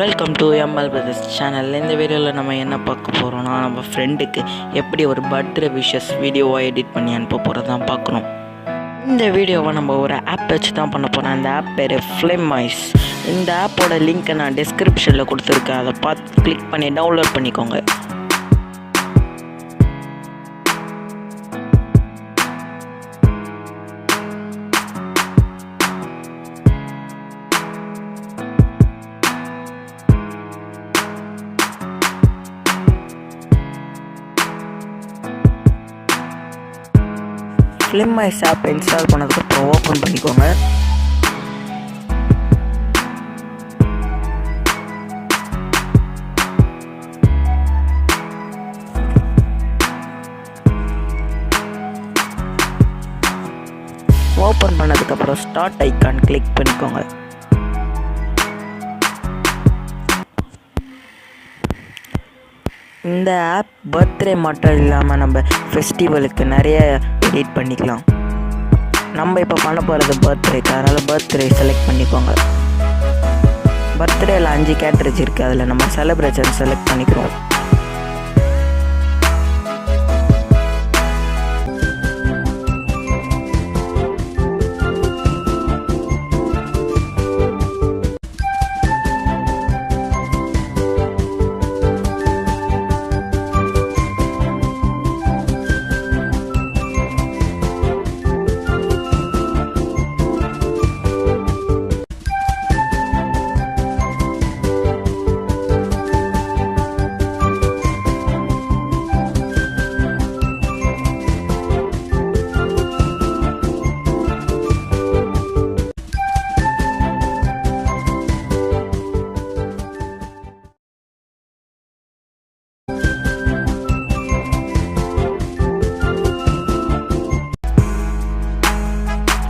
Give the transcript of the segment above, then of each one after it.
Welcome to ML brothers channel. இந்த வீடியோவில் நம்ம என்ன பார்க்க போகிறோம்னா, நம்ம ஃப்ரெண்டுக்கு எப்படி ஒரு பர்த்டே விஷஸ் வீடியோவை எடிட் பண்ணி அனுப்ப போகிறது தான் பார்க்கணும். இந்த வீடியோவை நம்ம ஒரு ஆப் வச்சு தான் பண்ண போகிறோம். அந்த ஆப் பேர் Filmize. இந்த ஆப்போட லிங்க்கை நான் டிஸ்கிரிப்ஷனில் கொடுத்துருக்கேன். அதை பார்த்து கிளிக் பண்ணி டவுன்லோட் பண்ணிக்கோங்க. Filmize ஆப் இன்ஸ்டால் பண்ணதுக்கப்புறம் ஓப்பன் பண்ணிக்கோங்க. ஓப்பன் பண்ணதுக்கப்புறம் ஸ்டார்ட் ஐக்கான் கிளிக் பண்ணிக்கோங்க. இந்த ஆப் பர்த்டே மட்டும் இல்லாமல் நம்ம ஃபெஸ்டிவலுக்கு நிறைய எடிட் பண்ணிக்கலாம். நம்ம இப்போ பண்ண போகிறது பர்த்டேக்கு, அதனால் பர்த்டே செலக்ட் பண்ணிக்கோங்க. பர்த்டேயில் 5 கேட்டரிஜ் இருக்குது. அதில் நம்ம செலிப்ரேஷன் செலக்ட் பண்ணிக்கிறோம்.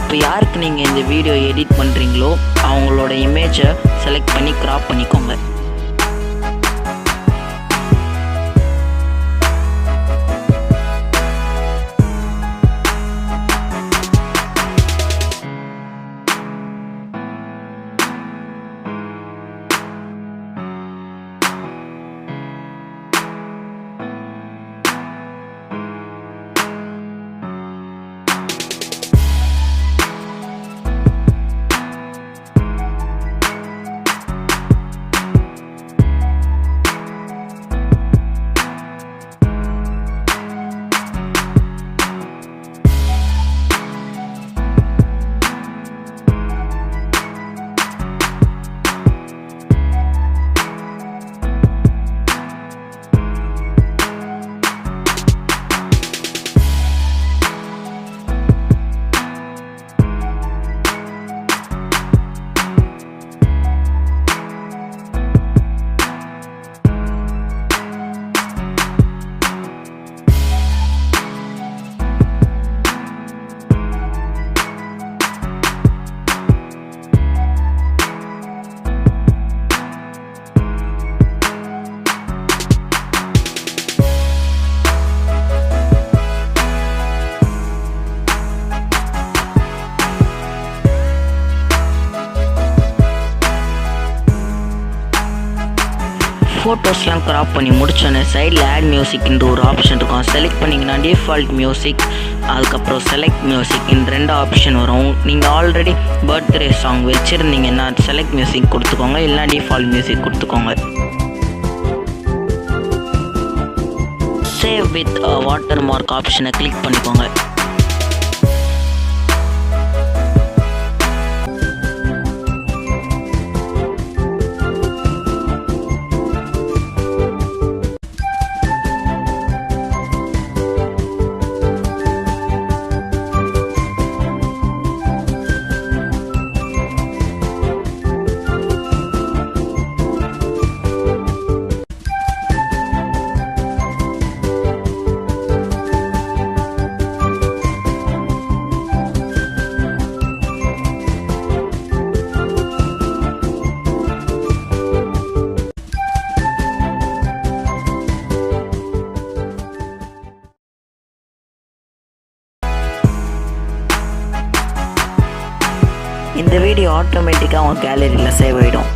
இப்போ யாருக்கு நீங்கள் இந்த வீடியோ எடிட் பண்ணுறீங்களோ அவங்களோட இமேஜை செலக்ட் பண்ணி கிராப் பண்ணிக்கோங்க. ஃபோட்டோஸ்லாம் கிராப் பண்ணி முடிச்சோன்னே சைடில் ஆட் மியூசிக்ன்ற ஒரு ஆப்ஷன் இருக்கும். செலக்ட் பண்ணிங்கன்னா டிஃபால்ட் மியூசிக், அதுக்கப்புறம் செலக்ட் மியூசிக், இந்த 2 ஆப்ஷன் வரும். நீங்கள் ஆல்ரெடி பர்த்டே சாங் வச்சுருந்தீங்கன்னா செலக்ட் மியூசிக் கொடுத்துக்கோங்க, இல்லைனா டிஃபால்ட் மியூசிக் கொடுத்துக்கோங்க. சேவ் வித் வாட்டர் மார்க் ஆப்ஷனை கிளிக் பண்ணிக்கோங்க. இந்த வீடியோ ஆட்டோமேட்டிக்காக உங்கள் கேலரியில் சேவ் ஆகிடும்.